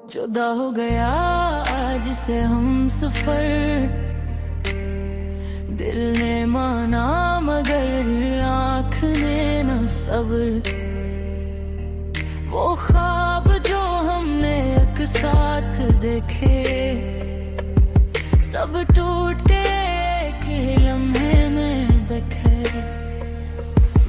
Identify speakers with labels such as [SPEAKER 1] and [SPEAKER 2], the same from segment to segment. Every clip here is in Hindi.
[SPEAKER 1] जुदा हो गया आज से हम सफर, दिल ने माना मगर आँख ने न सब्र। वो ख्वाब जो हमने एक साथ देखे सब टूट के एक ही लम्हे में बिखरे।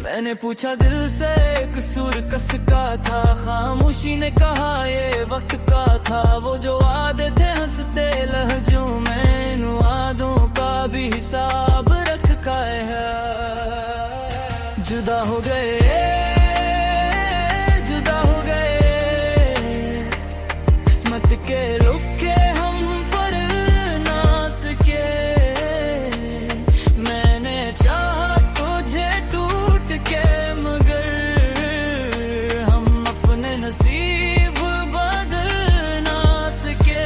[SPEAKER 1] मैंने पूछा दिल से कसूर किसका था, खामोशी ने कहा ये वक्त का था। वो जो वादे थे हंसते लहजों में, इन वादों का भी हिसाब रखा है। जुदा हो गए, जुदा हो गए, किस्मत के रुखे हम पर नास के। मैंने चाहा तुझे टूट के मगर हम अपने नसीब बदल ना सके।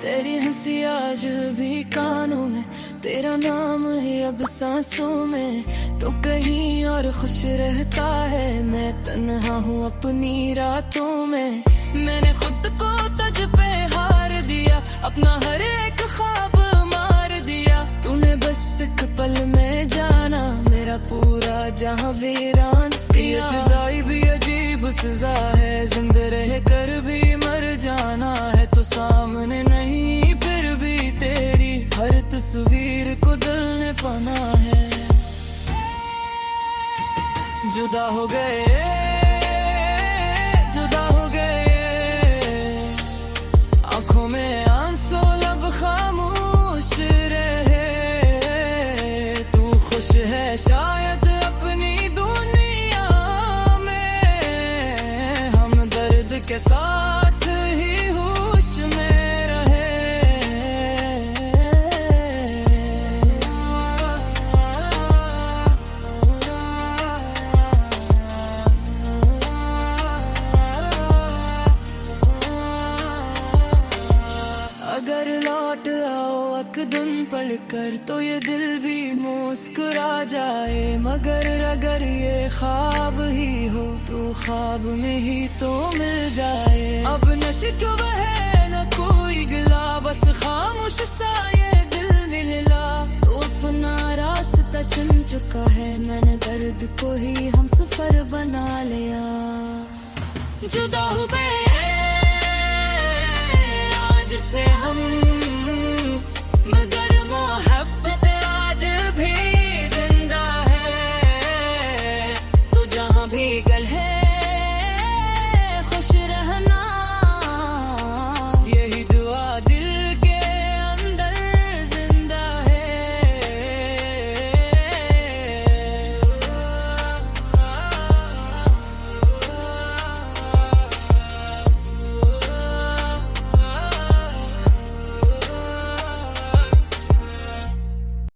[SPEAKER 1] तेरी हंसी आज भी कानों में, तेरा नाम है अब सांसों में। तो कहीं और खुश रहता है, मैं तन्हा हूँ अपनी रातों में। मैंने खुद को तुझ पे हार दिया, अपना हर एक ख्वाब मार दिया। तूने बस एक पल में जाना मेरा पूरा जहां वीरान किया। जुदाई भी अजीब सजा है, जिंदा रह कर भी मर जाना है। तो सामने नहीं फिर भी तेरी हर तस्वीर को दिल ने पाना है। जुदा हो गए, जुदा हो गए, आंखों में आंसू लब खामोश रहे। तू खुश है शायद अपनी दुनिया में, हम दर्द के साथ ही होश में रहे। अगर लौट आओ एक दिन पल कर तो ये दिल भी मुस्कुरा जाए। मगर अगर ये ख्वाब ही हो तो ख्वाब में ही तो मिल जाए। अब न शिकवा है न कोई गिला, बस खामोश सा ये दिल मिला। तो अपना रास्ता चुन चुका है, मैंने दर्द को ही हम सफर बना लिया। जुदा हो गए,